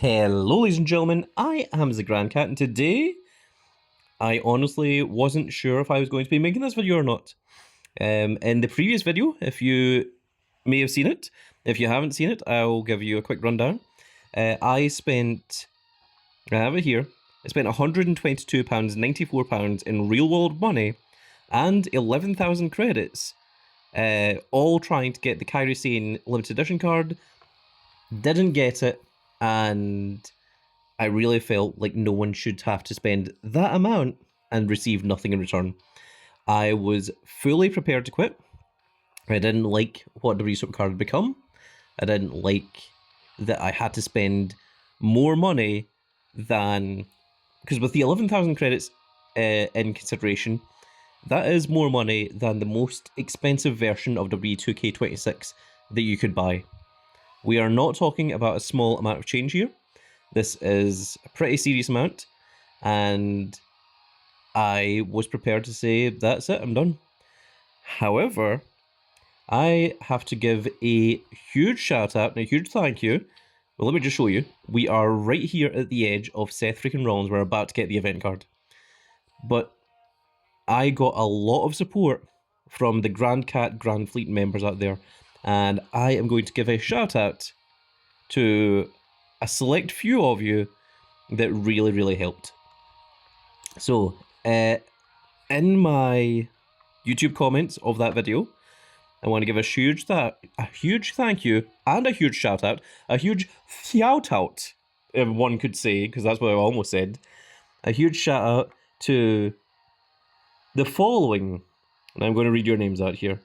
Hello, ladies and gentlemen, I am the Grand Cat, and today I honestly wasn't sure if I was going to be making this video or not. In the previous video, if you may have seen it, if you haven't seen it, I'll give you a quick rundown. I have it here, I spent £122, £94 in real world money and 11,000 credits, all trying to get the Kairi Sane limited edition card. Didn't get it, and I really felt like no one should have to spend that amount and receive nothing in return. I was fully prepared to quit. I didn't like what the resub card had become. I didn't like that I had to spend more money than... Because with the 11,000 credits in consideration, that is more money than the most expensive version of WWE 2K26 that you could buy. We are not talking about a small amount of change here. This is a pretty serious amount, and I was prepared to say, that's it, I'm done. However, I have to give a huge shout out and a huge thank you. Well, let me just show you. We are right here at the edge of Seth freaking Rollins. We're about to get the event card. But I got a lot of support from the Grand Cat Grand Fleet members out there, and I am going to give a shout out to a select few of you that really helped. So, in my YouTube comments of that video, I want to give a huge thank you and a huge shout out, if one could say, because that's what I almost said. A huge shout out to the following, and I'm going to read your names out here.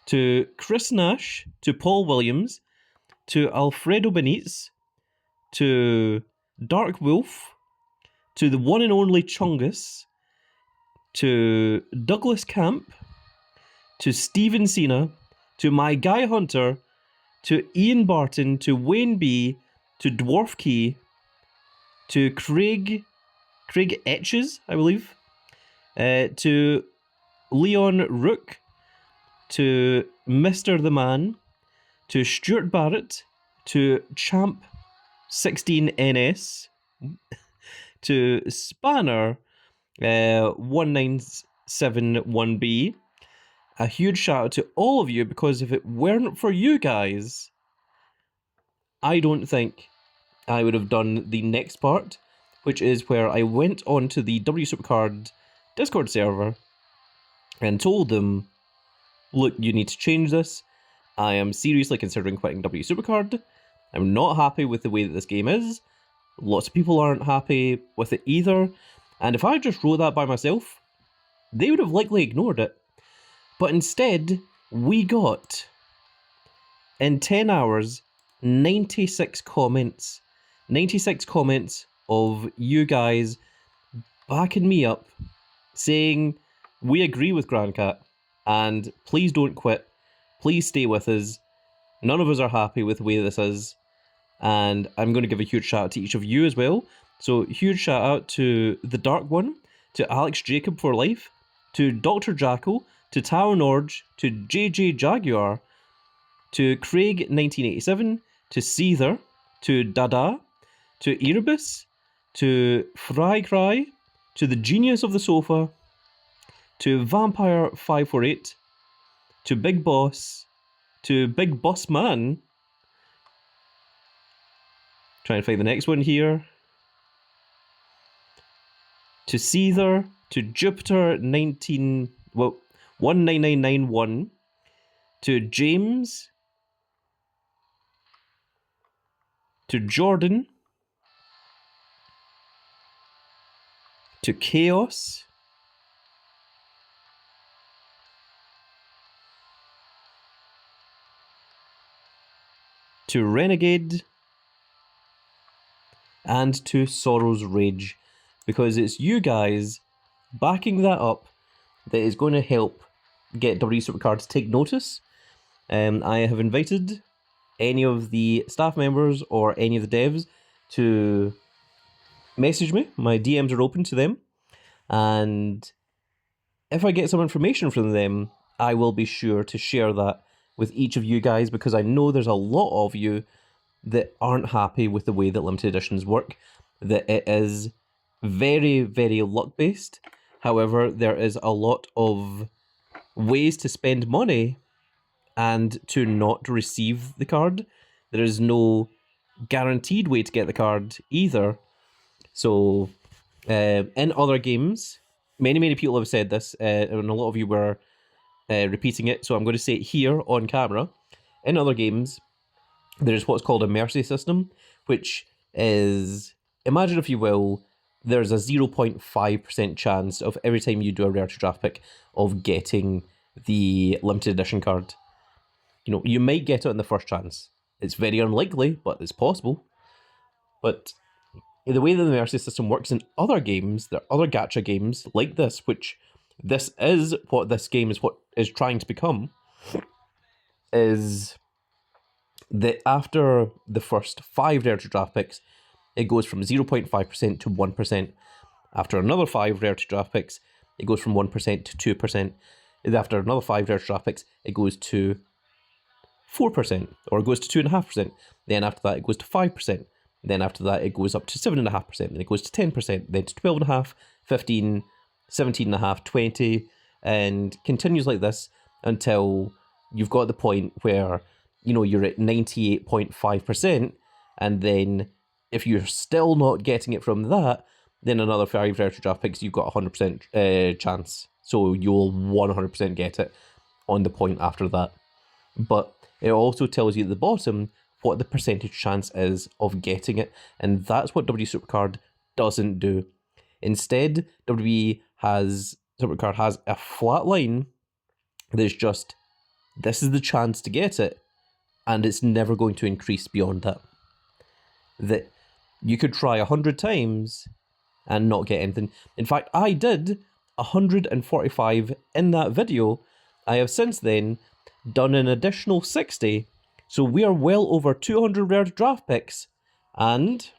To Chris Nash, to Paul Williams, to Alfredo Benitez, to Dark Wolf, to the one and only Chungus, to Douglas Camp, to Steven Cena, to my Guy Hunter, to Ian Barton, to Wayne B, to Dwarf Key, to Craig Etches, I believe, to Leon Rook, to Mr. the Man, to Stuart Barrett, to Champ 16NS, to Spanner 1971B. A huge shout out to all of you, because if it weren't for you guys, I don't think I would have done the next part, which is where I went on to the W Supercard Discord server and told them, look, you need to change this. I am seriously considering quitting W Supercard. I'm not happy with the way that this game is. Lots of people aren't happy with it either. And if I just wrote that by myself, they would have likely ignored it. But instead, we got, in 10 hours, 96 comments. 96 comments of you guys backing me up, saying, we agree with Grand Cat, and please don't quit. Please stay with us. None of us are happy with the way this is. And I'm going to give a huge shout out to each of you as well. So, huge shout out to The Dark One, to Alex Jacob for Life, to Dr. Jackal, to Tao Norge, to JJ Jaguar, to Craig 1987, to Seether, to Dada, to Erebus, to Fry Cry, to The Genius of the Sofa, to Vampire 548, to Big Boss, to Big Boss Man. Trying to find the next one here. To Seether, to Jupiter 19991, to James, to Jordan, to Chaos, to Renegade, and to Sorrow's Rage, because it's you guys backing that up that is going to help get W Supercard to take notice. I have invited any of the staff members or any of the devs to message me. My DMs are open to them, and if I get some information from them, I will be sure to share that with each of you guys, because I know there's a lot of you that aren't happy with the way that limited editions work, that it is very, very luck-based. However, there is a lot of ways to spend money and to not receive the card. There is no guaranteed way to get the card either. So, in other games, many people have said this, and a lot of you were repeating it, so I'm going to say it here on camera. In other games, there's what's called a mercy system, which is, imagine if you will, there's a 0.5% chance of every time you do a rare to draft pick of getting the limited edition card. You know, you might get it on the first chance. It's very unlikely, but it's possible. But the way that the mercy system works in other games, there are other gacha games like this, which this is what this game is trying to become, is that after the first 5 rare to draft picks, it goes from 0.5% to 1%. After another 5 rare to draft picks, it goes from 1% to 2%. And after another 5 rare to draft picks, it goes to 4%, or it goes to 2.5%. Then after that, it goes to 5%. Then after that, it goes up to 7.5%. Then it goes to 10%. Then to 12.5%, 15%, 17.5%, 20%, and continues like this until you've got the point where, you know, you're at 98.5%, and then if you're still not getting it from that, then another 5 rare to draft picks, you've got a 100% chance. So you'll 100% get it on the point after that. But it also tells you at the bottom what the percentage chance is of getting it, and that's what WWE Supercard doesn't do. Instead, WWE Supercard has a flat line that's just, this is the chance to get it, and it's never going to increase beyond that. That you could try 100 times and not get anything. In fact, I did 145 in that video. I have since then done an additional 60, so we are well over 200 rare draft picks, and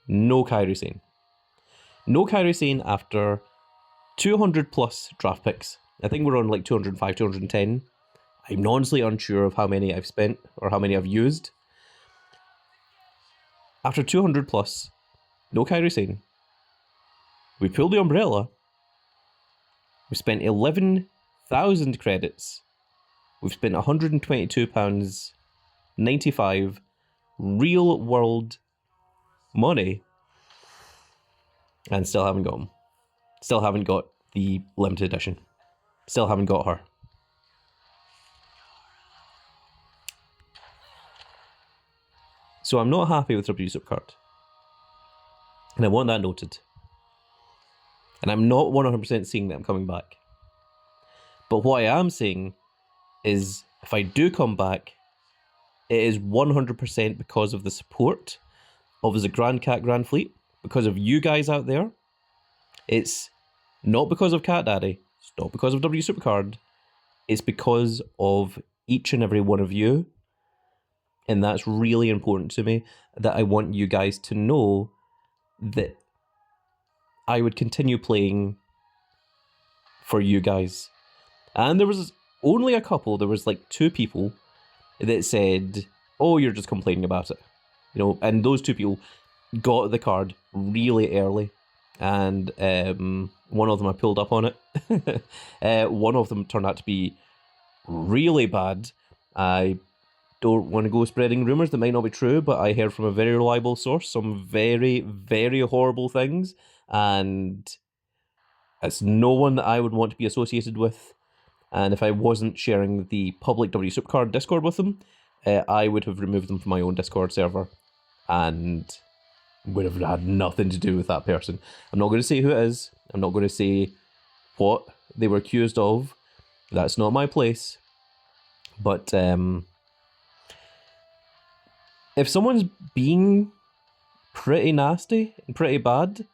no Kairi Sane. No Kairi Sane after 200 plus draft picks. I think we're on like 205, 210. I'm honestly unsure of how many I've spent or how many I've used. After 200 plus, no Kairi Sane. We pulled the umbrella. We spent 11,000 credits. We've spent £122.95 real world money, and still haven't got them. Still haven't got the limited edition. Still haven't got her. So I'm not happy with WWE Supercard. And I want that noted. And I'm not 100% seeing them coming back. But what I am saying is, if I do come back, it is 100% because of the support of the Grand Cat Grand Fleet, because of you guys out there. It's not because of Cat Daddy. It's not because of W Supercard. It's because of each and every one of you. And that's really important to me, that I want you guys to know that I would continue playing for you guys. And there was only a couple, there was like 2 people that said, oh, you're just complaining about it. You know, and those 2 people got the card really early. And one of them, I pulled up on it. One of them turned out to be really bad. I don't want to go spreading rumours that might not be true, but I heard from a very reliable source some very, very horrible things, and it's no one that I would want to be associated with. And if I wasn't sharing the public W Supercard Discord with them, I would have removed them from my own Discord server, and would have had nothing to do with that person. I'm not going to say who it is. I'm not going to say what they were accused of. That's not my place. But if someone's being pretty nasty and pretty bad,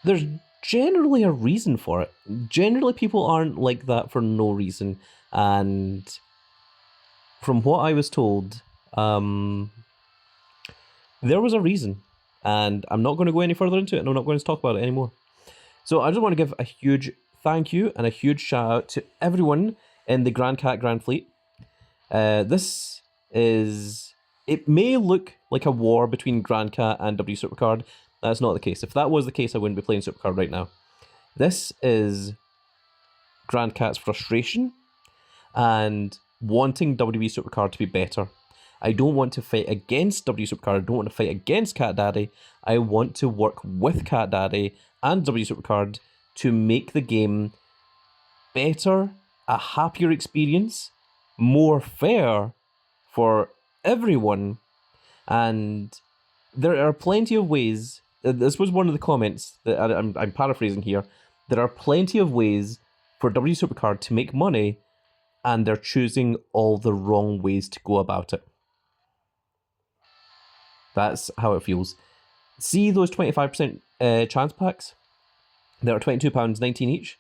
there's generally a reason for it. Generally, people aren't like that for no reason. And from what I was told, there was a reason. and I'm not going to go any further into it, and I'm not going to talk about it anymore. So I just want to give a huge thank you and a huge shout out to everyone in the Grand Cat Grand Fleet. This is... It may look like a war between Grand Cat and W Supercard. That's not the case. If that was the case, I wouldn't be playing Supercard right now. This is Grand Cat's frustration and wanting WWE Supercard to be better. I don't want to fight against W Supercard. I don't want to fight against Cat Daddy. I want to work with Cat Daddy and W Supercard to make the game better, a happier experience, more fair for everyone. And there are plenty of ways. This was one of the comments that I'm paraphrasing here. There are plenty of ways for W Supercard to make money, and they're choosing all the wrong ways to go about it. That's how it feels. See those 25% chance packs? That are £22.19 each?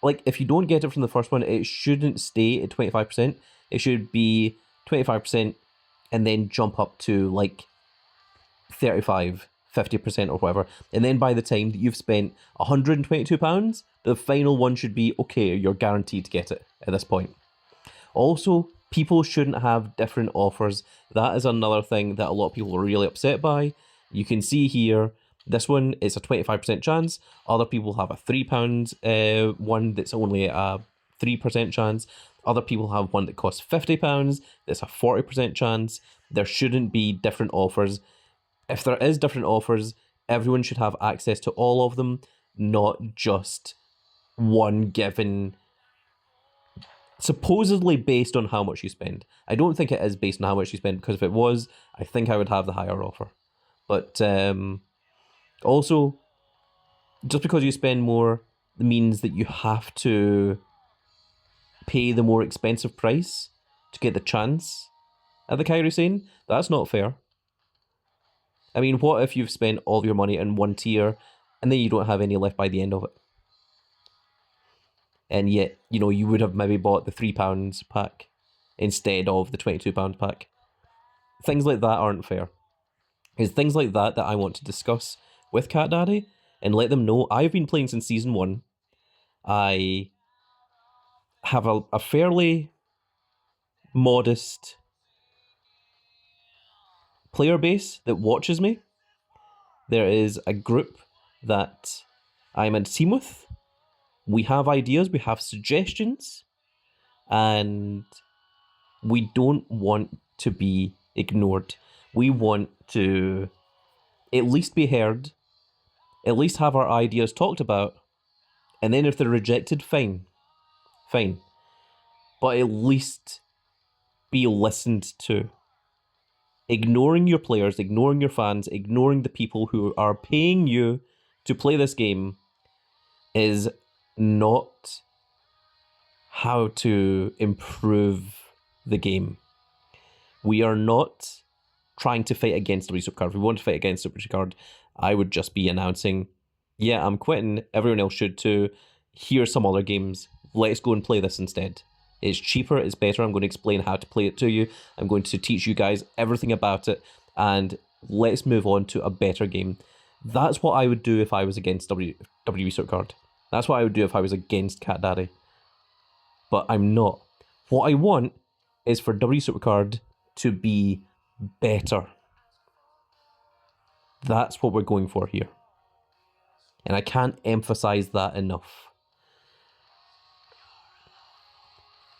Like, if you don't get it from the first one, it shouldn't stay at 25%. It should be 25% and then jump up to, like, 35, 50% or whatever. And then by the time that you've spent £122, the final one should be, okay, you're guaranteed to get it at this point. Also, people shouldn't have different offers. That is another thing that a lot of people are really upset by. You can see here, this one is a 25% chance. Other people have a £3 one that's only a 3% chance. Other people have one that costs £50 that's a 40% chance. There shouldn't be different offers. If there is different offers, everyone should have access to all of them, not just one given, supposedly based on how much you spend. I don't think it is based on how much you spend, because if it was, I think I would have the higher offer. But also, just because you spend more means that you have to pay the more expensive price to get the chance at the Kairi Sane. That's not fair. I mean, what if you've spent all your money in one tier and then you don't have any left by the end of it? And yet, you know, you would have maybe bought the £3 pack instead of the £22 pack. Things like that aren't fair. It's things like that I want to discuss with Cat Daddy and let them know I've been playing since Season 1. I have a fairly modest player base that watches me. There is a group that I'm in team with. We have ideas, we have suggestions, and we don't want to be ignored. We want to at least be heard, at least have our ideas talked about, and then if they're rejected, fine. But at least be listened to. Ignoring your players, ignoring your fans, ignoring the people who are paying you to play this game is not how to improve the game. We are not trying to fight against W Supercard. If we want to fight against Super Supercard, I would just be announcing, yeah, I'm quitting. Everyone else should too. Here's some other games. Let's go and play this instead. It's cheaper, it's better. I'm going to explain how to play it to you. I'm going to teach you guys everything about it, and let's move on to a better game. That's what I would do if I was against WWE Supercard. That's what I would do if I was against Cat Daddy. But I'm not. What I want is for W Supercard to be better. That's what we're going for here. And I can't emphasize that enough.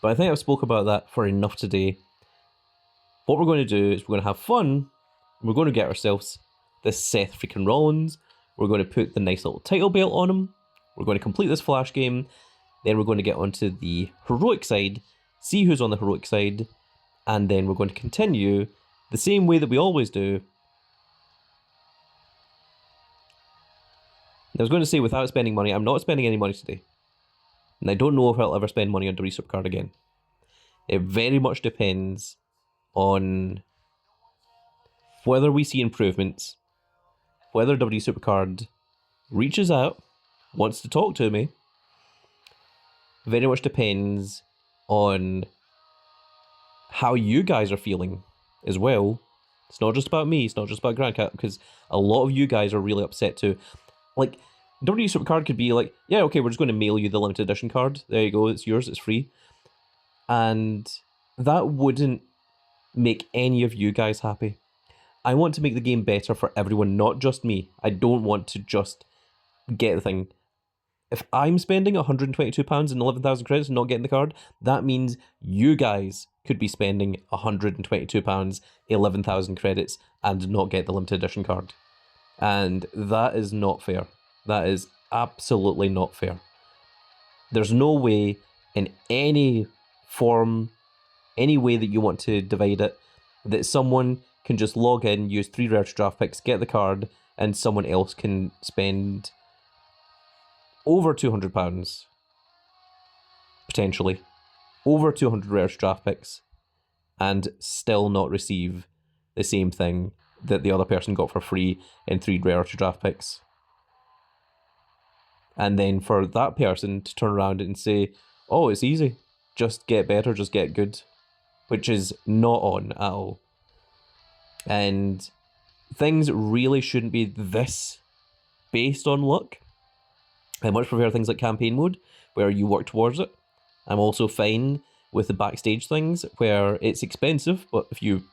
But I think I've spoke about that for enough today. What we're going to do is we're going to have fun. We're going to get ourselves this Seth freaking Rollins. We're going to put the nice little title belt on him. We're going to complete this Flash game. Then we're going to get onto the heroic side, see who's on the heroic side, and then we're going to continue the same way that we always do. I was going to say without spending money. I'm not spending any money today. And I don't know if I'll ever spend money on WWE Supercard again. It very much depends on whether we see improvements, whether WWE Supercard reaches out, wants to talk to me. Very much depends on how you guys are feeling as well. It's not just about me. It's not just about Grandcat, because a lot of you guys are really upset too. Like, WWE Supercard could be like, yeah, okay, we're just going to mail you the limited edition card. There you go, it's yours, it's free. And that wouldn't make any of you guys happy. I want to make the game better for everyone, not just me. I don't want to just get the thing. If I'm spending £122 and 11,000 credits and not getting the card, that means you guys could be spending £122, 11,000 credits, and not get the limited edition card. And that is not fair. That is absolutely not fair. There's no way in any form, any way that you want to divide it, that someone can just log in, use 3 rare draft picks, get the card, and someone else can spend over £200, potentially, over 200 rare draft picks, and still not receive the same thing that the other person got for free in 3 rare draft picks. And then for that person to turn around and say, oh, it's easy, just get better, just get good, which is not on at all. And things really shouldn't be this based on luck. I much prefer things like campaign mode, where you work towards it. I'm also fine with the backstage things, where it's expensive, but if you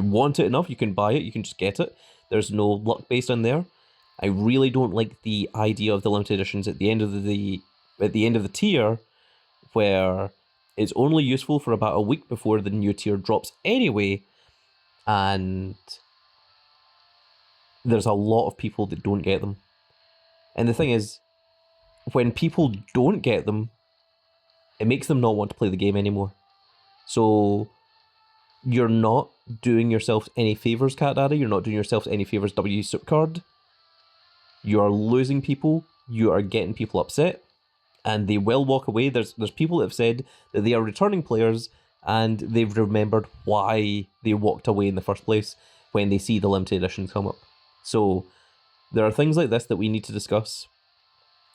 want it enough, you can buy it, you can just get it. There's no luck based on there. I really don't like the idea of the limited editions at the end of the tier, where it's only useful for about a week before the new tier drops anyway, and there's a lot of people that don't get them. And the thing is, when people don't get them, it makes them not want to play the game anymore. So you're not doing yourself any favours, Cat Daddy. You're not doing yourself any favours, WWE Supercard. You are losing people. You are getting people upset, and they will walk away. There's people that have said that they are returning players, and they've remembered why they walked away in the first place when they see the limited editions come up. So there are things like this that we need to discuss.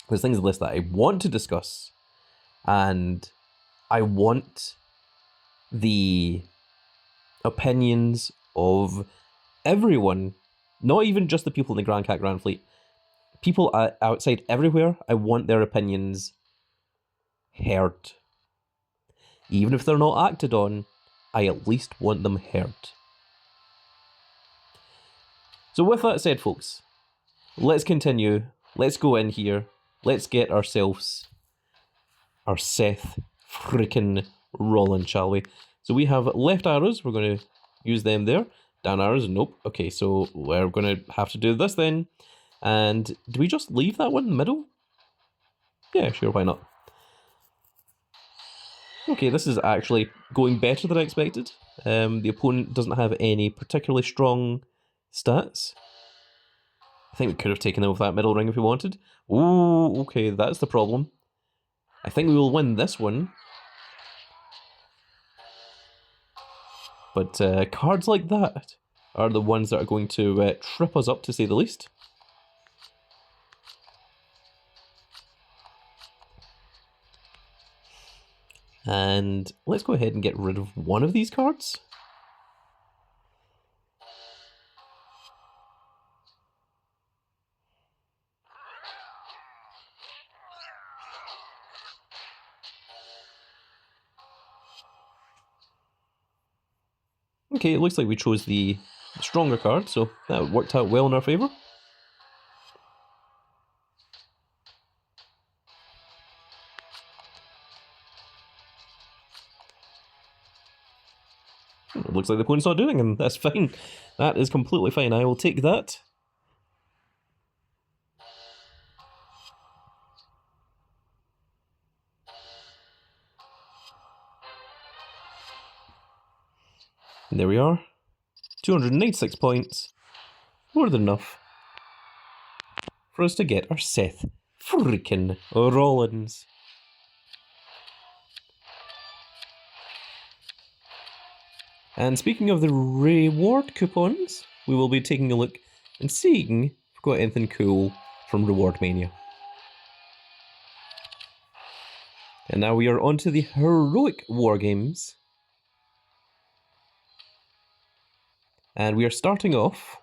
There's things like this that I want to discuss, and I want the opinions of everyone, not even just the people in the Grand Cat Grand Fleet, people outside everywhere. I want their opinions heard. Even if they're not acted on, I at least want them heard. So with that said, folks, let's continue. Let's go in here. Let's get ourselves our Seth freaking Rollins, shall we? So we have left arrows. We're going to use them there. Down arrows, nope. Okay, so we're going to have to do this then. And do we just leave that one in the middle? Yeah, sure, why not? Okay, this is actually going better than I expected. The opponent doesn't have any particularly strong stats. I think we could have taken them with that middle ring if we wanted. Ooh, okay, that's the problem. I think we will win this one. But cards like that are the ones that are going to trip us up, to say the least. And let's go ahead and get rid of one of these cards. Okay, it looks like we chose the stronger card, so that worked out well in our favour. It looks like the opponent's not doing them. That's fine. That is completely fine. I will take that. And there we are. 296 points. More than enough for us to get our Seth freaking Rollins. And speaking of the reward coupons, we will be taking a look and seeing if we've got anything cool from Reward Mania. And now we are on to the Heroic War Games. And we are starting off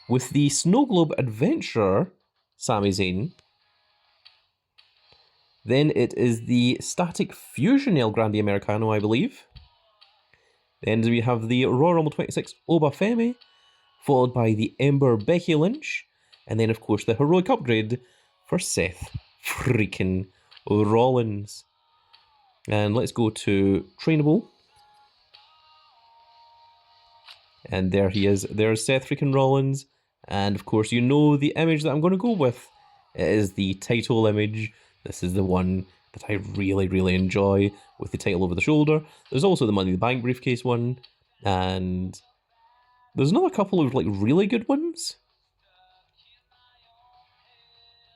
with the Snow Globe Adventurer, Sami Zayn. Then it is the Static Fusion El Grande Americano, I believe. Then we have the Royal Rumble 26 Obafemi, followed by the Ember Becky Lynch, and then of course the Heroic Upgrade for Seth freaking Rollins. And let's go to Trainable. And there he is. There's Seth freaking Rollins. And of course, you know the image that I'm going to go with. It is the title image. This is the one that I really, really enjoy with the title over the shoulder. There's also the Money in the Bank briefcase one. And there's another couple of like really good ones.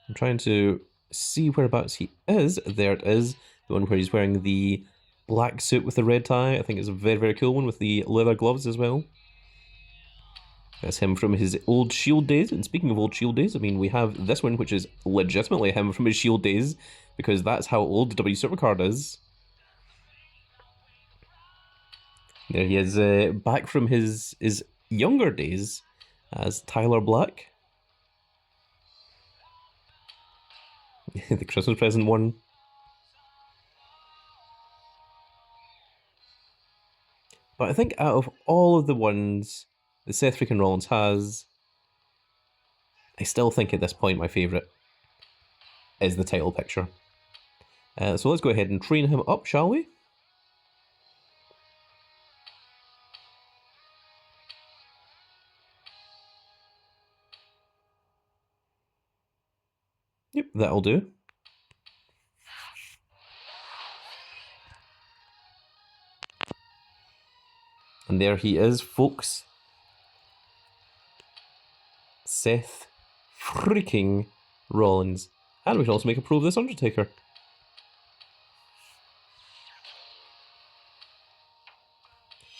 I'm trying to see whereabouts he is. There it is. The one where he's wearing the black suit with the red tie. I think it's a very, very cool one with the leather gloves as well. That's him from his old Shield days. And speaking of old Shield days, I mean, we have this one, which is legitimately him from his Shield days, because that's how old the W Supercard is. There he is, back from his younger days as Tyler Black. The Christmas present one. But I think out of all of the ones that Seth freaking Rollins has, I still think at this point my favourite is the title picture. So let's go ahead and train him up, shall we? Yep, that'll do. And there he is, folks. Seth freaking Rollins. And we can also make a pro of this Undertaker.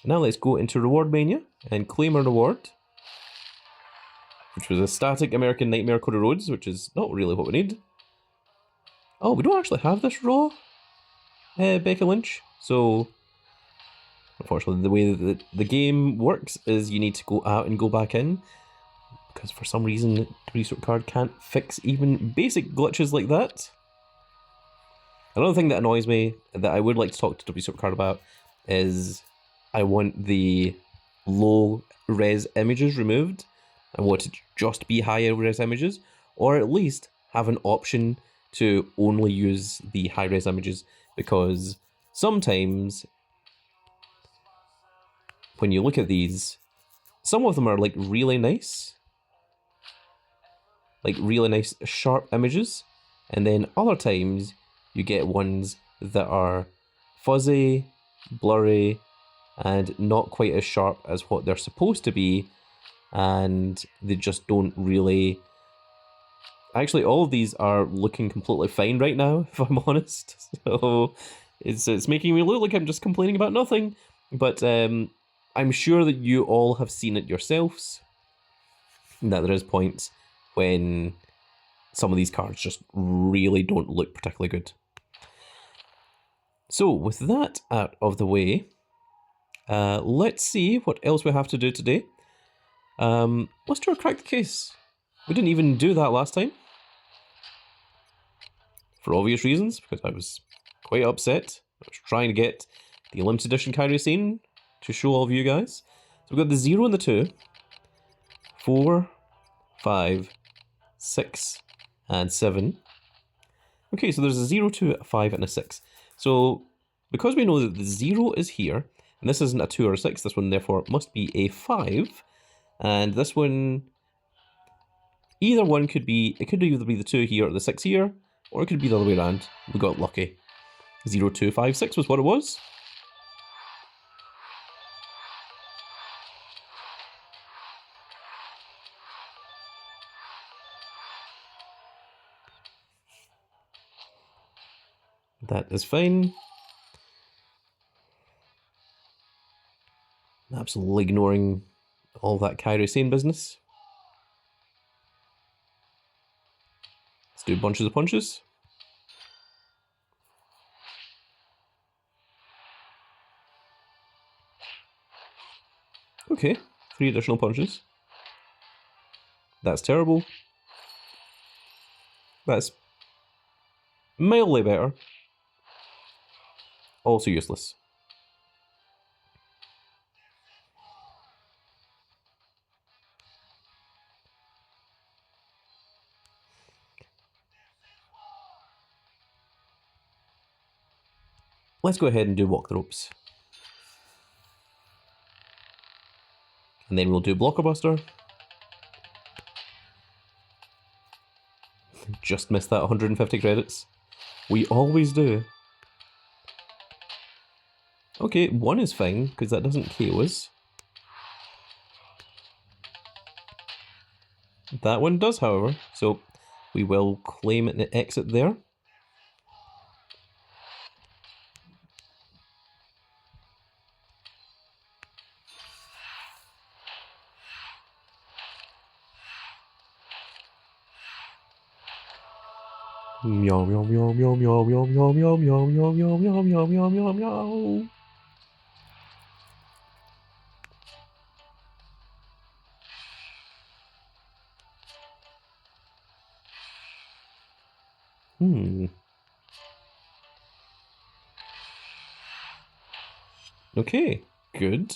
Now let's go into Reward Mania and claim our reward, which was a static American Nightmare Cody Rhodes, which is not really what we need. Oh, we don't actually have this Raw Becky Lynch, so unfortunately the way that the game works is you need to go out and go back in, because for some reason WWE Supercard can't fix even basic glitches like that. Another thing that annoys me that I would like to talk to WWE Supercard about is I want the low res images removed. I want it to just be high res images, or at least have an option to only use the high res images, because sometimes when you look at these, some of them are like really nice sharp images, and then other times you get ones that are fuzzy, blurry, and not quite as sharp as what they're supposed to be, and they just don't really... Actually, all of these are looking completely fine right now, if I'm honest. So it's making me look like I'm just complaining about nothing. But I'm sure that you all have seen it yourselves, that there is points when some of these cards just really don't look particularly good. So with that out of the way, let's see what else we have to do today. Let's try to crack the case. We didn't even do that last time, for obvious reasons, because I was quite upset. I was trying to get the limited edition Kairi Sane to show all of you guys. So we've got the 0 and the 2, 4, 5, 6, and 7. Okay, so there's a 0, 2, a 5, and a 6. So because we know that the 0 is here, and this isn't a 2 or a 6, this one therefore must be a 5, and this one, either one could be, it could either be the 2 here or the 6 here, or it could be the other way around. We got lucky. 0, 2, 5, 6 was what it was. That is fine. Absolutely ignoring all that Kairi Sane business. Let's do bunches of punches. Okay, 3 additional punches. That's terrible. That's mildly better. Also useless. Let's go ahead and do walk the ropes. And then we'll do blocker buster. Just missed that 150 credits. We always do. Okay, 1 is fine, because that doesn't KO us. That one does, however, so we will claim an exit there. Meow meow meow meow meow meow meow meow meow meow meow meow meow meow meow meow. Okay, good.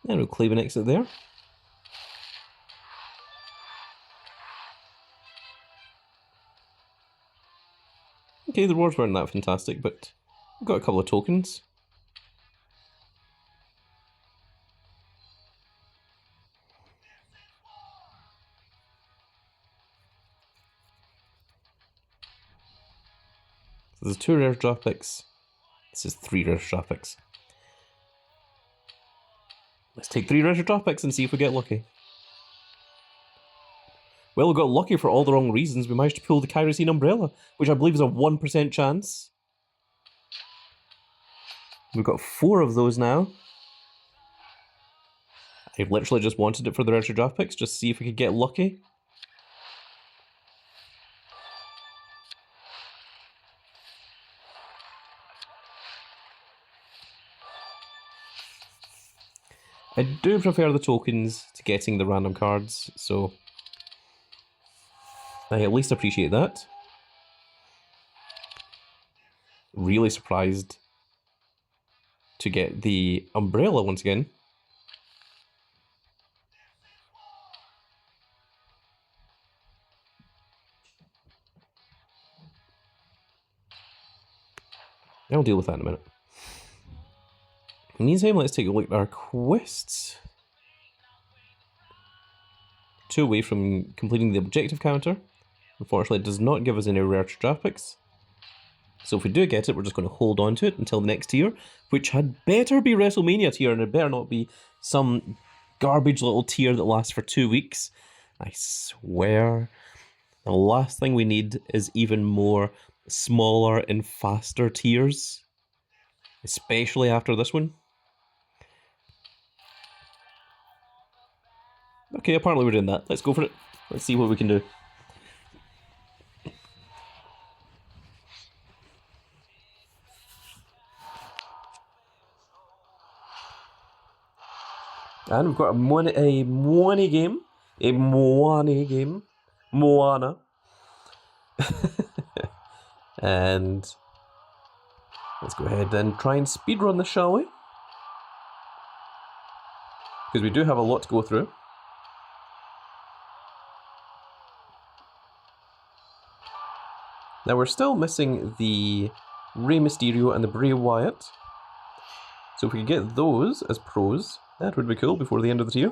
And we'll claim an exit there. Okay, the rewards weren't that fantastic, but we've got a couple of tokens. So there's 2 rare draft picks. This is 3 rare draft picks. Let's take 3 rare draft picks and see if we get lucky. Well, we got lucky for all the wrong reasons. We managed to pull the Kerosene Umbrella, which I believe is a 1% chance. We've got 4 of those now. I literally just wanted it for the retro draft picks, just to see if we could get lucky. I do prefer the tokens to getting the random cards, so I at least appreciate that. Really surprised to get the umbrella once again. I'll deal with that in a minute. In the meantime, let's take a look at our quests. 2 away from completing the objective counter. Unfortunately, it does not give us any rare draft picks. So if we do get it, we're just going to hold on to it until the next tier, which had better be WrestleMania tier, and it better not be some garbage little tier that lasts for 2 weeks. I swear. The last thing we need is even more smaller and faster tiers. Especially after this one. Okay, apparently we're doing that. Let's go for it. Let's see what we can do. And we've got a Moana game. A Moana game. Moana. And let's go ahead and try and speedrun this, shall we? Because we do have a lot to go through. Now we're still missing the Rey Mysterio and the Bray Wyatt. So if we could get those as pros, that would be cool before the end of the tier.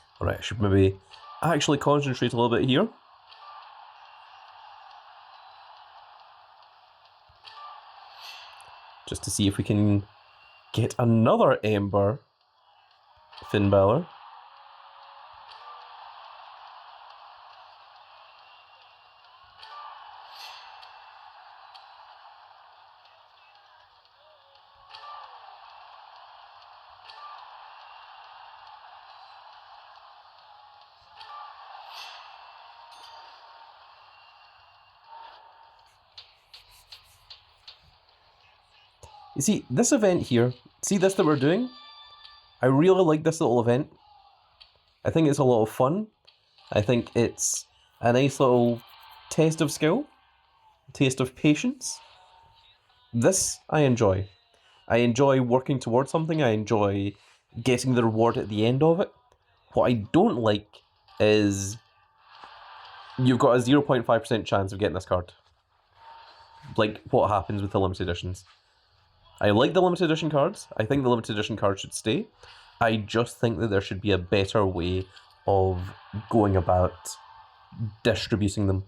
Alright, I should maybe actually concentrate a little bit here. Just to see if we can get another Ember Finn Balor. You see, this event here, see this that we're doing? I really like this little event. I think it's a lot of fun. I think it's a nice little test of skill, taste of patience. This I enjoy. I enjoy working towards something. I enjoy getting the reward at the end of it. What I don't like is you've got a 0.5% chance of getting this card. Like what happens with the limited editions. I like the limited edition cards. I think the limited edition cards should stay. I just think that there should be a better way of going about distributing them.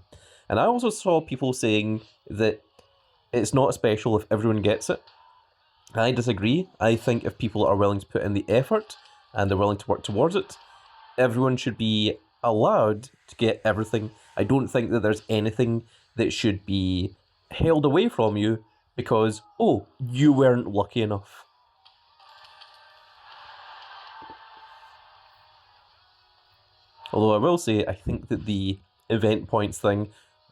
And I also saw people saying that it's not special if everyone gets it. I disagree. I think if people are willing to put in the effort and they're willing to work towards it, everyone should be allowed to get everything. I don't think that there's anything that should be held away from you because, oh, you weren't lucky enough. Although I will say, I think that the event points thing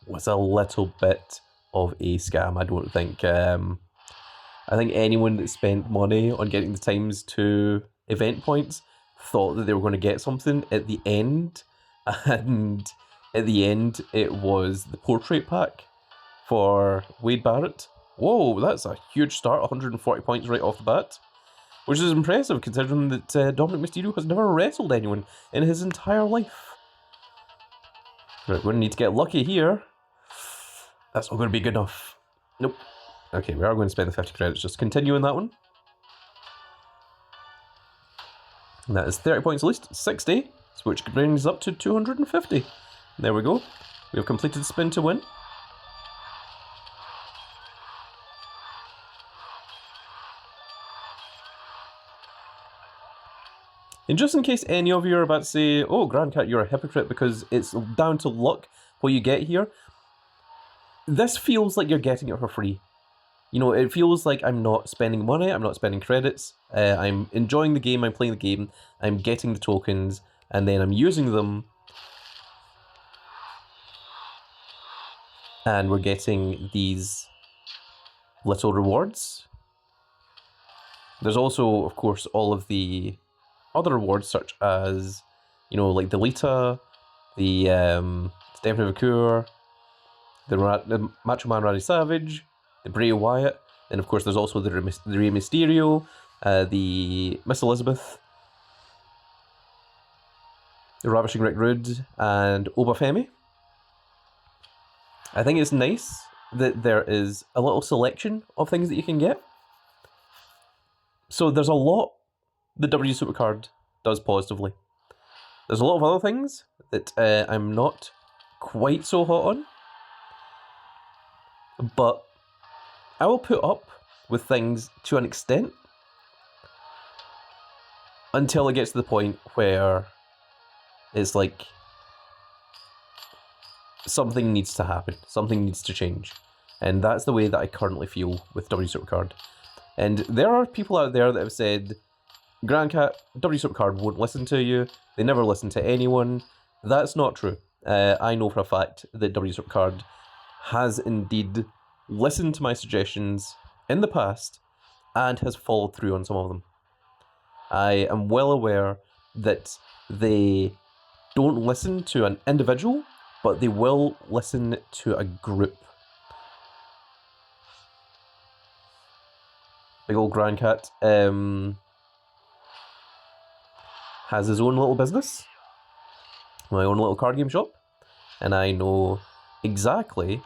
was a little bit of a scam. I don't think... I think anyone that spent money on getting the ×2 event points thought that they were going to get something at the end. And at the end, it was the portrait pack for Wade Barrett. Whoa, that's a huge start, 140 points right off the bat. Which is impressive, considering that Dominic Mysterio has never wrestled anyone in his entire life. Right, we're going to need to get lucky here. That's not going to be good enough. Nope. Okay, we are going to spend the 50 credits just continuing that one. And that is 30 points at least, 60, which brings us up to 250. There we go. We have completed the spin to win. And just in case any of you are about to say, oh, Grand Cat, you're a hypocrite because it's down to luck what you get here, this feels like you're getting it for free. You know, it feels like I'm not spending money, I'm not spending credits, I'm enjoying the game, I'm playing the game, I'm getting the tokens, and then I'm using them, and we're getting these little rewards. There's also, of course, all of the other rewards, such as, you know, like the Lita, the Stephanie McClure, the Macho Man Randy Savage, the Bray Wyatt, and of course there's also the Rey Mysterio, the Miss Elizabeth, the Ravishing Rick Rude, and Obafemi. I think it's nice that there is a little selection of things that you can get. So there's a lot the W Supercard does positively. There's a lot of other things that I'm not quite so hot on, but I will put up with things to an extent until it gets to the point where it's like something needs to happen, something needs to change. And that's the way that I currently feel with W Supercard. And there are people out there that have said, Grand Cat, W Supercard won't listen to you, they never listen to anyone. That's not true. I know for a fact that W Supercard has indeed listened to my suggestions in the past and has followed through on some of them. I am well aware that they don't listen to an individual, but they will listen to a group. Big old Grand Cat has his own little business, my own little card game shop, and I know exactly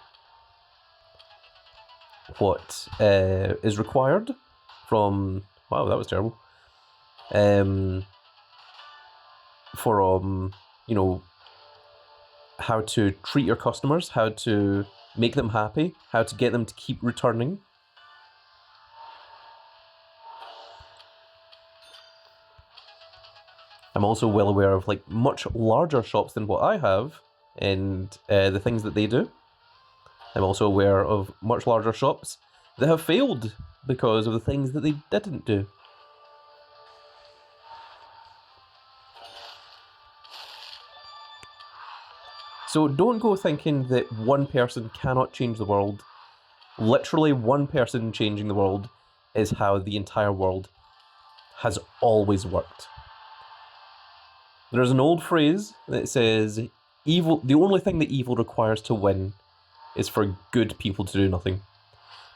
what is required from... Wow, that was terrible. from, you know, how to treat your customers, how to make them happy, how to get them to keep returning. I'm also well aware of like much larger shops than what I have and the things that they do. I'm also aware of much larger shops that have failed because of the things that they didn't do. So don't go thinking that one person cannot change the world. Literally one person changing the world is how the entire world has always worked. There's an old phrase that says, "Evil. The only thing that evil requires to win is for good people to do nothing."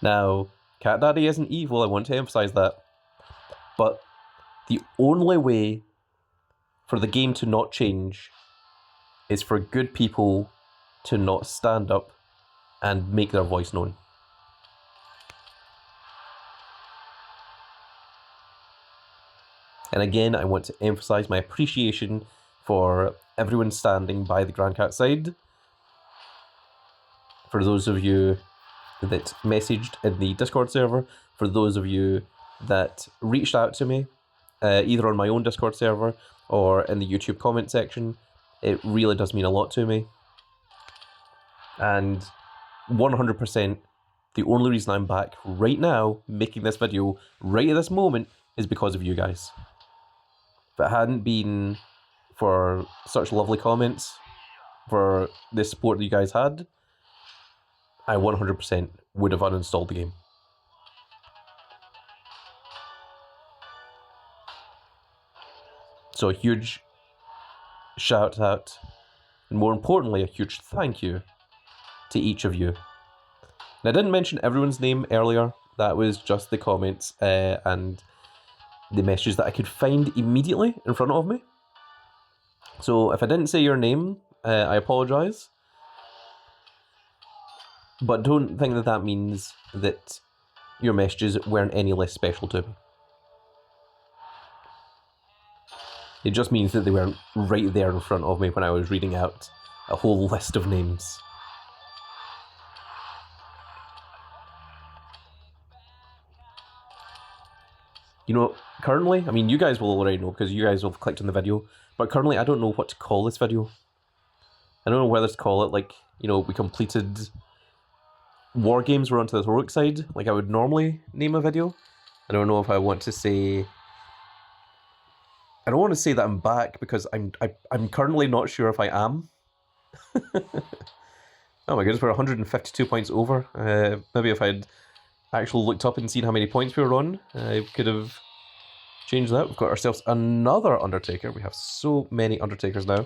Now, Cat Daddy isn't evil, I want to emphasize that. But the only way for the game to not change is for good people to not stand up and make their voice known. And again, I want to emphasize my appreciation for everyone standing by the Grand Cat side. For those of you that messaged in the Discord server, for those of you that reached out to me, either on my own Discord server or in the YouTube comment section, it really does mean a lot to me. And 100%, the only reason I'm back right now, making this video, right at this moment, is because of you guys. If it hadn't been for such lovely comments, for the support that you guys had, I 100% would have uninstalled the game. So a huge shout out, and more importantly, a huge thank you to each of you. And I didn't mention everyone's name earlier, that was just the comments and the messages that I could find immediately in front of me. So if I didn't say your name, I apologise. But don't think that that means that your messages weren't any less special to me. It just means that they weren't right there in front of me when I was reading out a whole list of names. You know, currently, I mean, you guys will already know because you guys will have clicked on the video, but currently I don't know what to call this video. I don't know whether to call it, like, you know, we completed War Games, we're onto the heroic side, like I would normally name a video. I don't know if I want to say... I don't want to say that I'm back because I'm currently not sure if I am. Oh my goodness, we're 152 points over. Maybe if I'd actually looked up and seen how many points we were on, I could have changed that. We've got ourselves another Undertaker. We have so many Undertakers now.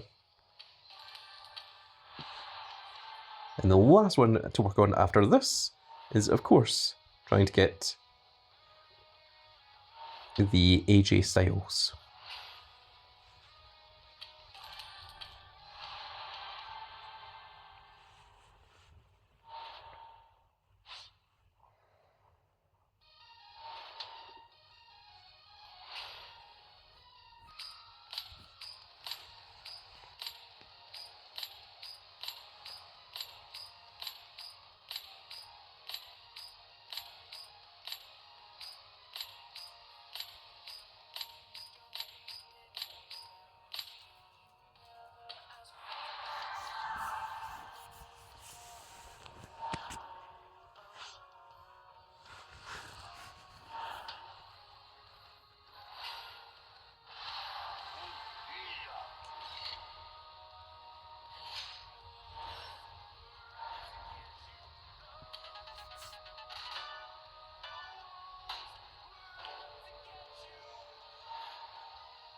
And the last one to work on after this is, of course, trying to get the AJ Styles.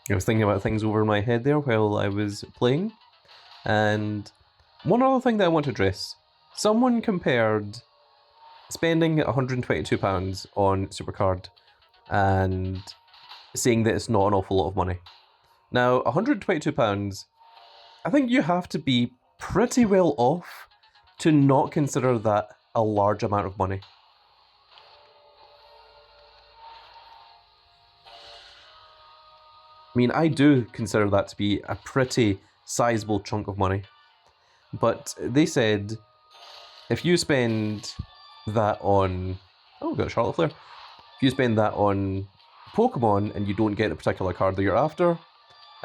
I was thinking about things over in my head there while I was playing, and one other thing that I want to address. Someone compared spending £122 on Supercard and saying that it's not an awful lot of money. Now, £122, I think you have to be pretty well off to not consider that a large amount of money. I mean, I do consider that to be a pretty sizable chunk of money. But they said if you spend that on... Oh, we've got Charlotte Flair. If you spend that on Pokemon and you don't get the particular card that you're after,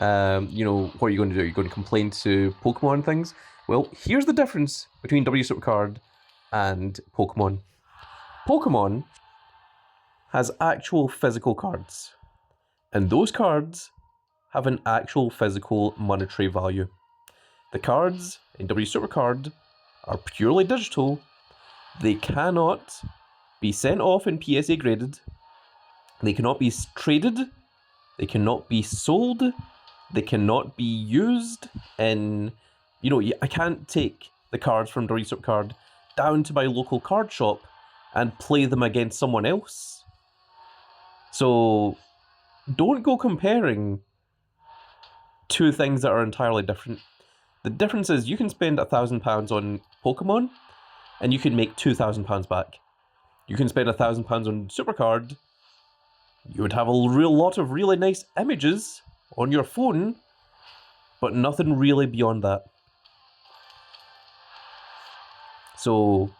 you know, what are you going to do? You're going to complain to Pokemon things? Well, here's the difference between W Supercard and Pokemon. Pokemon has actual physical cards, and those cards have an actual physical monetary value. The cards in W Supercard are purely digital. They cannot be sent off and PSA graded. They cannot be traded. They cannot be sold. They cannot be used in... You know, I can't take the cards from W Supercard down to my local card shop and play them against someone else. So don't go comparing two things that are entirely different. The difference is you can spend £1,000 on Pokemon and you can make £2,000 back. You can spend £1,000 on Supercard, you would have a real lot of really nice images on your phone, but nothing really beyond that. So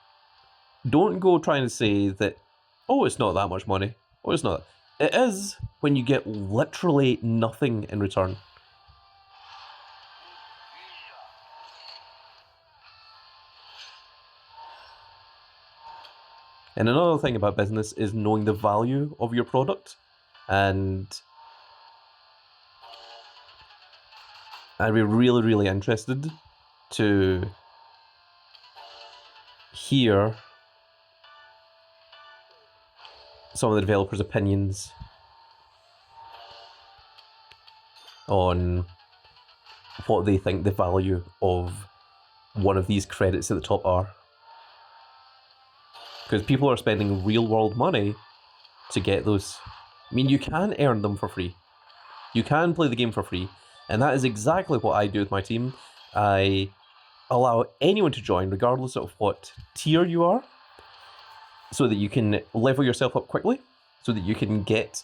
don't go trying to say that, oh, it's not that much money. Oh, it's not. It is when you get literally nothing in return. And another thing about business is knowing the value of your product. And I'd be really, really interested to hear some of the developers' opinions on what they think the value of one of these credits at the top are. Because people are spending real world money to get those. I mean, you can earn them for free. You can play the game for free. And that is exactly what I do with my team. I allow anyone to join, regardless of what tier you are, so that you can level yourself up quickly, so that you can get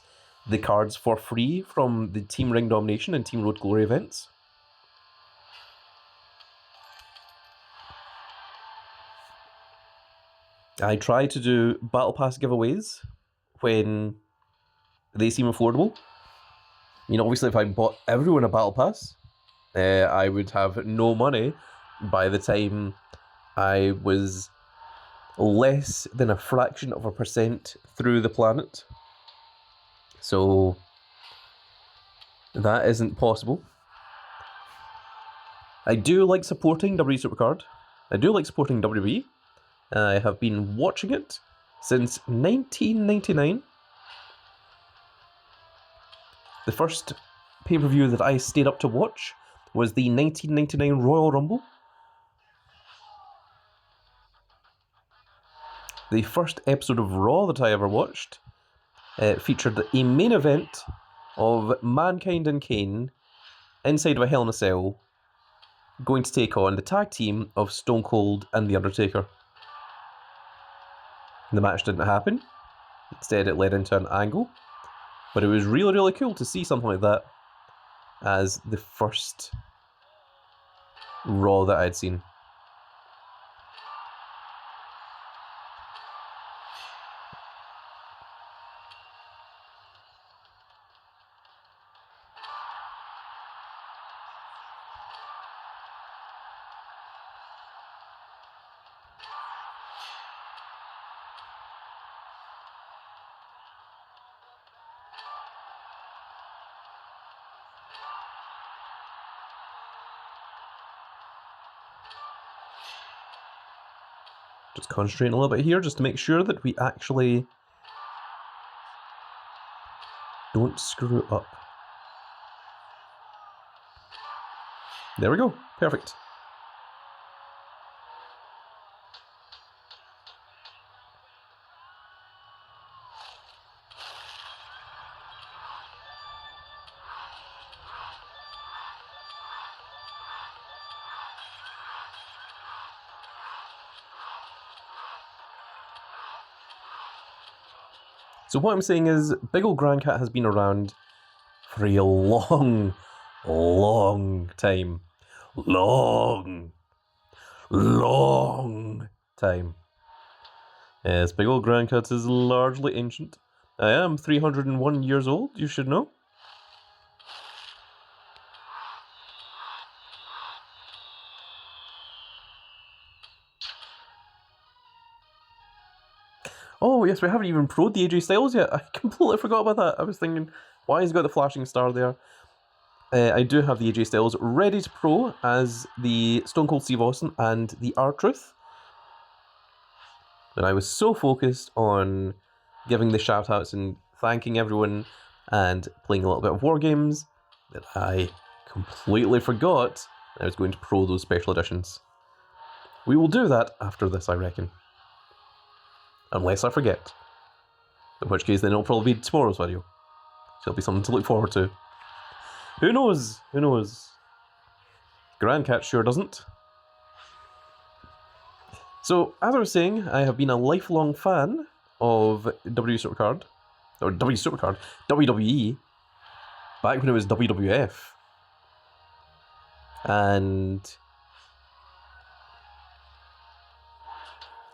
the cards for free from the Team Ring Domination and Team Road Glory events. I try to do Battle Pass giveaways when they seem affordable. You know, obviously if I bought everyone a Battle Pass, I would have no money by the time I was less than a fraction of a percent through the planet. So that isn't possible. I do like supporting WWE Supercard. I do like supporting WWE. I have been watching it since 1999. The first pay-per-view that I stayed up to watch was the 1999 Royal Rumble. The first episode of Raw that I ever watched featured a main event of Mankind and Kane inside of a Hell in a Cell going to take on the tag team of Stone Cold and The Undertaker. The match didn't happen. Instead, it led into an angle. But it was really, really cool to see something like that as the first Raw that I'd seen. Just concentrating a little bit here just to make sure that we actually don't screw up. There we go. Perfect. So what I'm saying is, Big Ol' Grandcat has been around for a long, long time. Long time. Yes, Big Old Grandcat is largely ancient. I am 301 years old, you should know. Oh, yes, we haven't even pro'd the AJ Styles yet. I completely forgot about that. I was thinking, why has he got the flashing star there? I do have the AJ Styles ready to pro as the Stone Cold Steve Austin and the R-Truth. And I was so focused on giving the shout-outs and thanking everyone and playing a little bit of War Games that I completely forgot I was going to pro those special editions. We will do that after this, I reckon. Unless I forget. In which case, then it'll probably be tomorrow's video. So it'll be something to look forward to. Who knows? Who knows? Grandcat sure doesn't. So, as I was saying, I have been a lifelong fan of WWE, back when it was WWF. And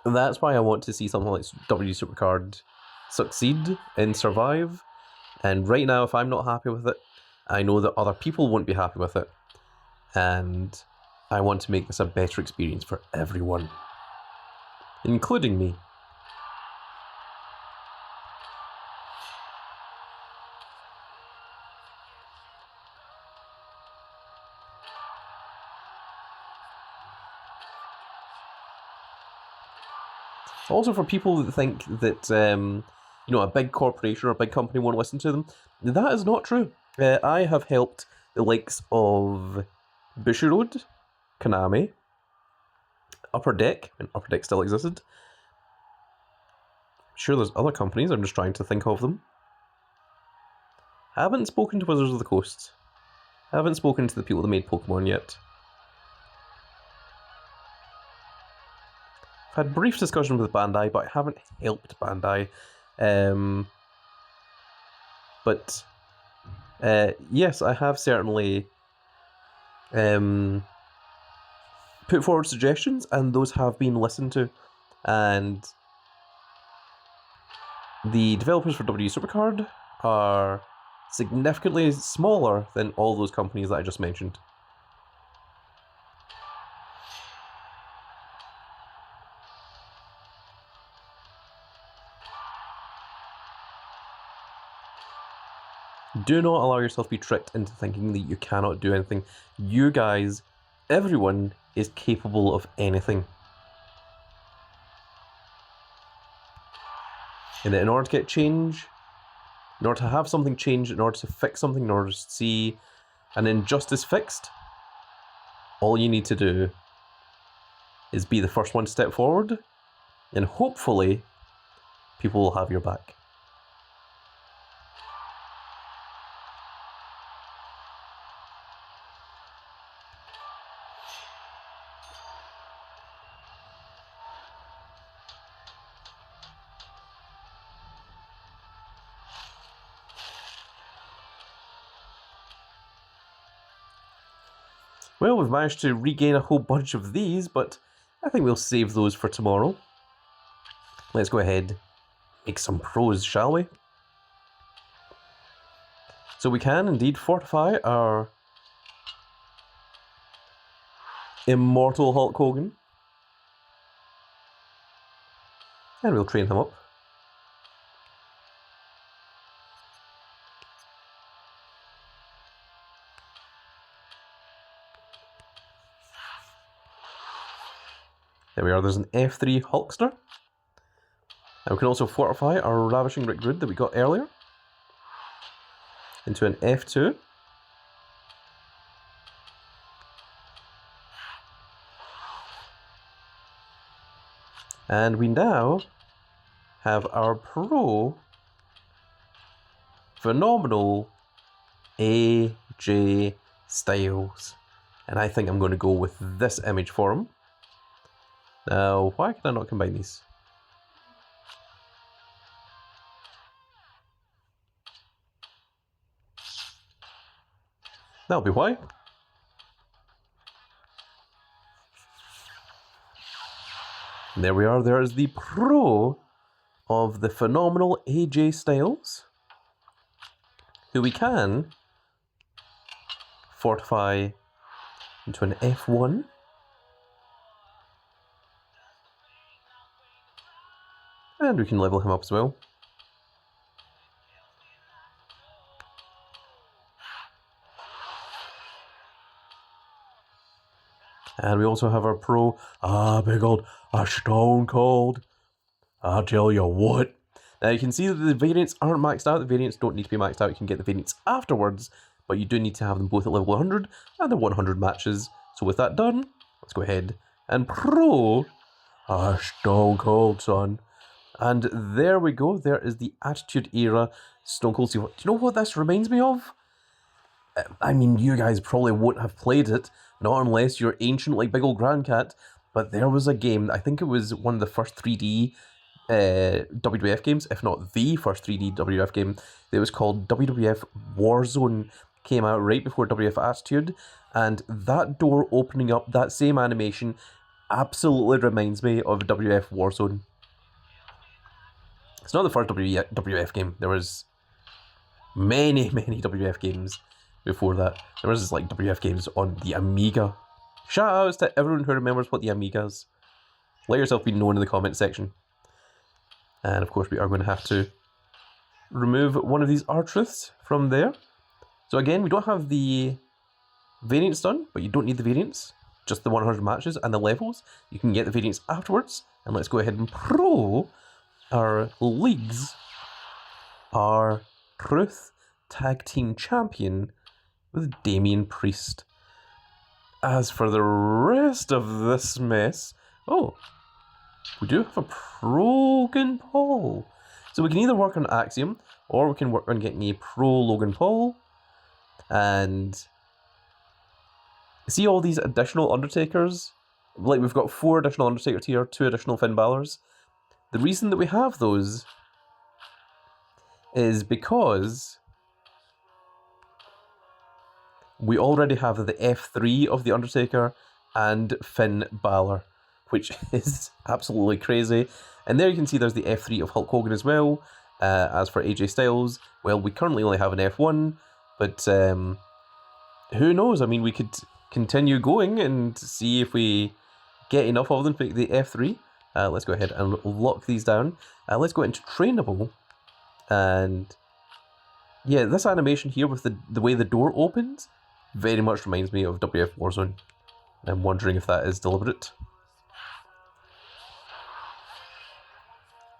that's why I want to see something like W Supercard succeed and survive. And right now, if I'm not happy with it, I know that other people won't be happy with it. And I want to make this a better experience for everyone, including me. Also, for people that think that a big corporation or a big company won't listen to them, that is not true. I have helped the likes of Bushiroad, Konami, Upper Deck, when Upper Deck still existed. I'm sure there's other companies, I'm just trying to think of them. Haven't spoken to Wizards of the Coast. Haven't spoken to the people that made Pokemon yet. I've had brief discussion with Bandai, but I haven't helped Bandai. Yes, I have certainly put forward suggestions, and those have been listened to. And the developers for W Supercard are significantly smaller than all those companies that I just mentioned. Do not allow yourself to be tricked into thinking that you cannot do anything. You guys, everyone, is capable of anything. And in order to get change, in order to have something change, in order to fix something, in order to see an injustice fixed, all you need to do is be the first one to step forward, and hopefully people will have your back. Well, we've managed to regain a whole bunch of these, but I think we'll save those for tomorrow. Let's go ahead, make some pros, shall we? So we can indeed fortify our immortal Hulk Hogan. And we'll train him up. There we are, there's an F3 Hulkster. And we can also fortify our Ravishing Rick Rude that we got earlier into an F2. And we now have our pro phenomenal AJ Styles. And I think I'm going to go with this image for him. Now, why can I not combine these? That'll be why. And there we are. There is the pro of the phenomenal AJ Styles, who we can fortify into an F1. And we can level him up as well. And we also have our pro, big old, Stone Cold. I'll tell you what. Now you can see that the variants aren't maxed out. The variants don't need to be maxed out. You can get the variants afterwards, but you do need to have them both at level 100 and the 100 matches. So with that done, let's go ahead and pro, Stone Cold, son. And there we go. There is the Attitude Era Stone Cold Steve. Do you know what this reminds me of? I mean, you guys probably won't have played it, not unless you're ancient like Big Ol' Grandcat, but there was a game, I think it was one of the first 3D WWF games, if not the first 3D WWF game. It was called WWF Warzone, came out right before WWF Attitude, and that door opening up, that same animation, absolutely reminds me of WWF Warzone. It's not the first WWF game. There was many WWF games before that. There was like WWF games on the Amiga. Shout outs to everyone who remembers what the Amiga is. Let yourself be known in the comment section. And of course we are going to have to remove one of these R-Truths from there. So again, we don't have the variants done, but you don't need the variants. Just the 100 matches and the levels. You can get the variants afterwards. And let's go ahead and pro our leagues, our Truth Tag Team Champion with Damian Priest. As for the rest of this mess, oh, we do have a pro Logan Paul. So we can either work on Axiom, or we can work on getting a pro Logan Paul. And see all these additional Undertakers? Like, we've got 4 additional Undertakers here, 2 additional Finn Balor's. The reason that we have those is because we already have the F3 of The Undertaker and Finn Balor, which is absolutely crazy. And there you can see there's the F3 of Hulk Hogan as well. As for AJ Styles, well, we currently only have an F1, but who knows? I mean, we could continue going and see if we get enough of them to pick the F3. Let's go ahead and lock these down. Let's go into trainable. And yeah, this animation here with the way the door opens very much reminds me of WF Warzone. I'm wondering if that is deliberate.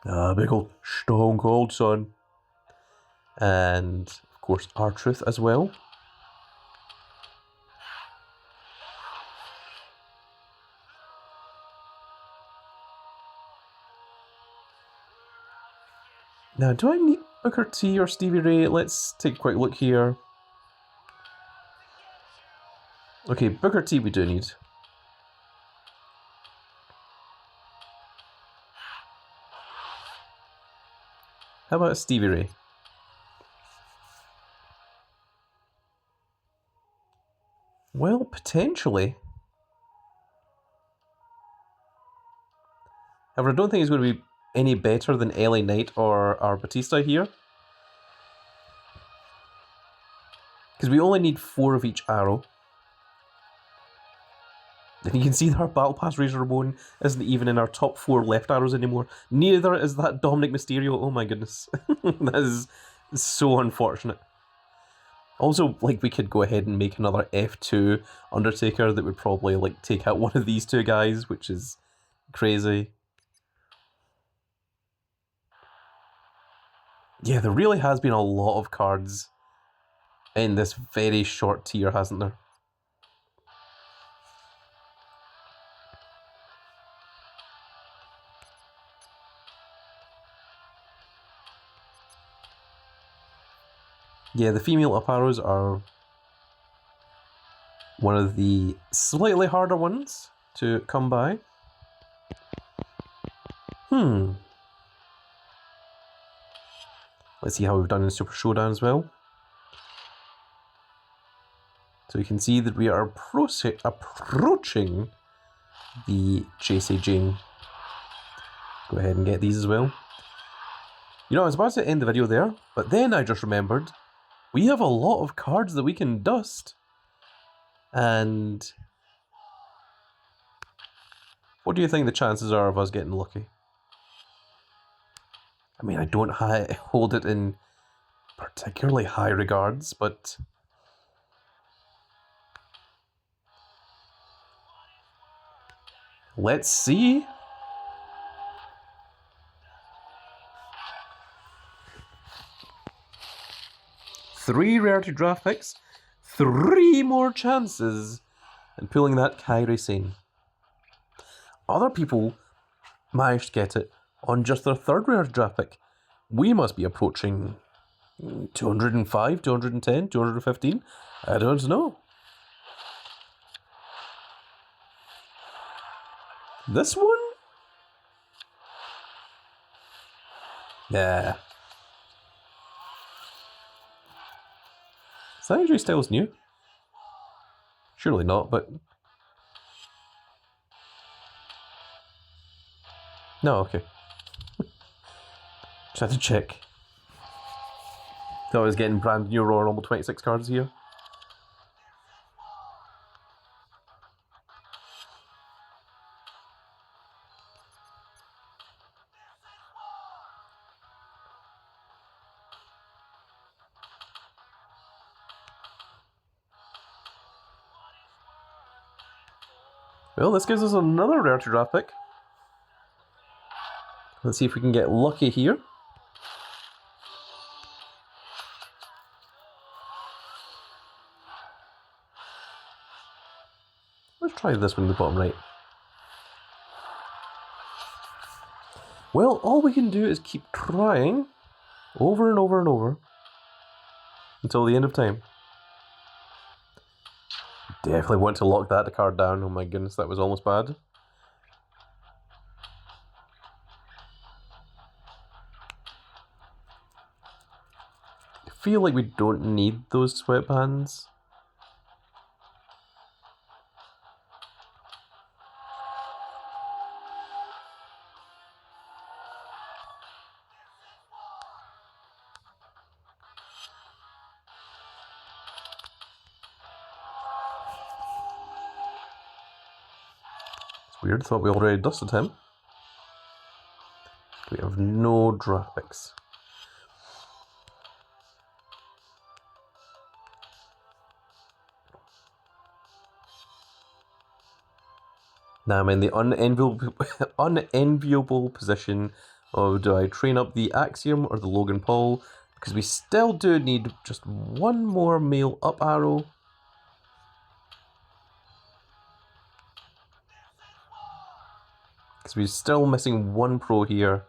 Big old Stone Cold, son. And of course R-Truth as well. Now, do I need Booker T or Stevie Ray? Let's take a quick look here. Okay, Booker T we do need. How about Stevie Ray? Well, potentially. However, I don't think he's going to be any better than LA Knight or our Batista here. Because we only need 4 of each arrow. And you can see that our Battle Pass Razor Ramon isn't even in our top 4 left arrows anymore. Neither is that Dominic Mysterio. Oh my goodness. That is so unfortunate. Also, like, we could go ahead and make another F2 Undertaker that would probably, like, take out one of these 2 guys, which is crazy. Yeah, there really has been a lot of cards in this very short tier, hasn't there? Yeah, the female up arrows are one of the slightly harder ones to come by. Let's see how we've done in Super Showdown as well. So you can see that we are approaching the JC Jane. Go ahead and get these as well. You know, I was about to end the video there, but then I just remembered we have a lot of cards that we can dust. And what do you think the chances are of us getting lucky? I mean, I don't hold it in particularly high regards, but let's see. Three rarity draft picks, 3 more chances, and pulling that Kairi Sane. Other people managed to get it on just their 3rd rarity draft pick. We must be approaching 205, 210, 215. I don't know. This one? Yeah. Is that AJ Styles new? Surely not, but... No, okay. Just had to check. Thought I was getting brand new Royal Rumble 26 cards here. Well, this gives us another rarity draft pick. Let's see if we can get lucky here. Let's try this one in the bottom right. Well, all we can do is keep trying over and over and over until the end of time. Definitely want to lock that card down. Oh my goodness, that was almost bad. I feel like we don't need those sweatbands. Weird, thought we already dusted him. We have no draft picks. Now I'm in the unenviable position of, do I train up the Axiom or the Logan Paul? Because we still do need just one more male up arrow. Because we're still missing one pro here.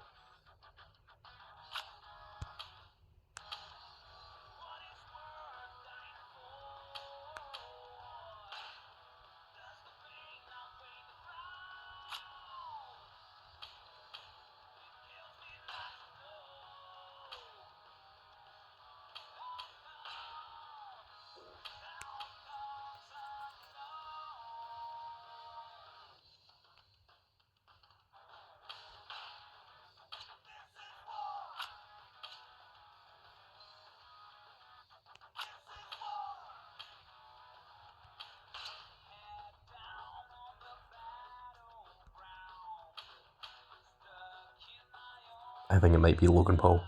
I think it might be Logan Paul.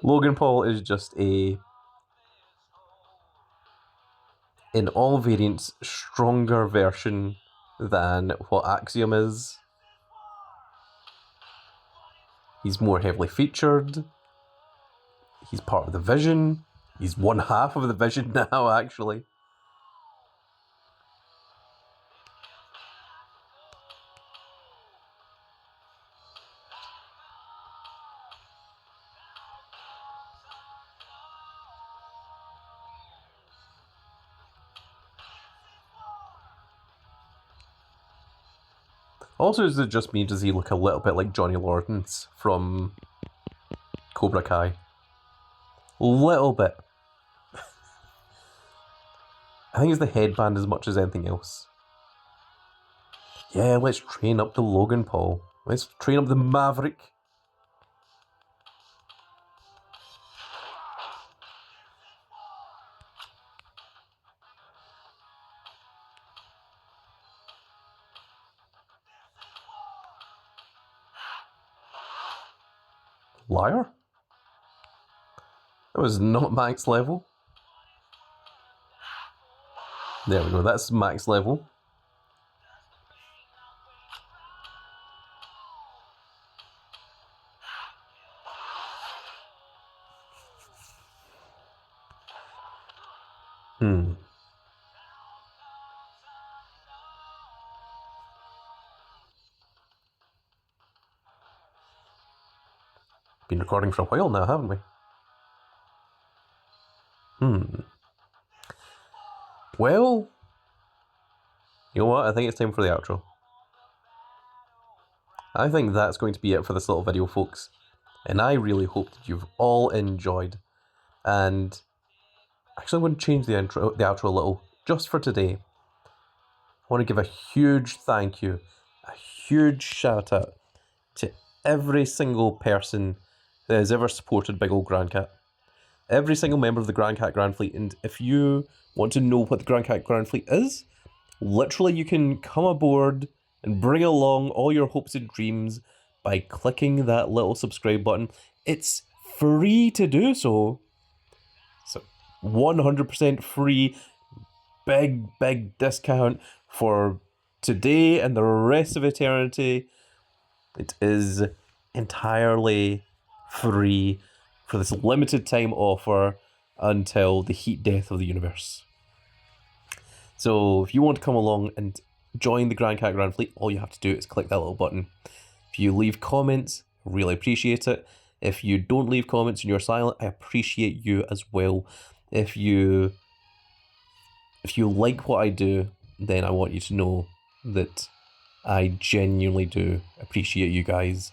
Logan Paul is just a, in all variants, stronger version than what Axiom is. He's more heavily featured. He's part of the Vision. He's one half of the Vision now, actually. Also, is it just me, does he look a little bit like Johnny Lawrence from Cobra Kai? Little bit. I think it's the headband as much as anything else. Yeah, let's train up the Logan Paul. Let's train up the Maverick. Liar? That was not max level. There we go, that's max level. Been recording for a while now, haven't we? Well, you know what? I think it's time for the outro. I think that's going to be it for this little video, folks. And I really hope that you've all enjoyed. And actually, I'm going to change the outro a little, just for today. I want to give a huge thank you, a huge shout out to every single person that has ever supported Big Ol' Grand Cat. Every single member of the Grand Cat Grand Fleet. And if you want to know what the Grand Cat Grand Fleet is, literally you can come aboard and bring along all your hopes and dreams by clicking that little subscribe button. It's free to do so. So 100% free. Big discount for today and the rest of eternity. It is entirely free for this limited time offer until the heat death of the universe. So if you want to come along and join the Grand Cat Grand Fleet, all you have to do is click that little button. If you leave comments, really appreciate it. If you don't leave comments and you're silent, I appreciate you as well. If you like what I do, then I want you to know that I genuinely do appreciate you guys.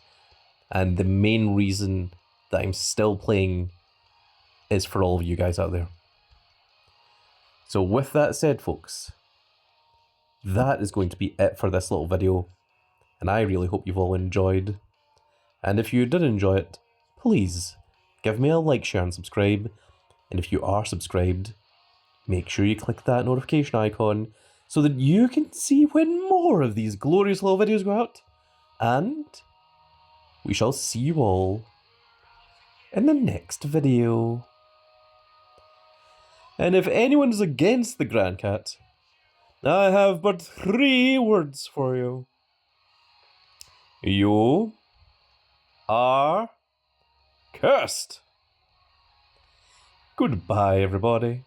And the main reason that I'm still playing is for all of you guys out there. So with that said, folks, that is going to be it for this little video. And I really hope you've all enjoyed. And if you did enjoy it, please give me a like, share, and subscribe. And if you are subscribed, make sure you click that notification icon so that you can see when more of these glorious little videos go out. And we shall see you all in the next video. And if anyone is against the Grand Cat, I have but 3 words for you. You are cursed. Goodbye, everybody.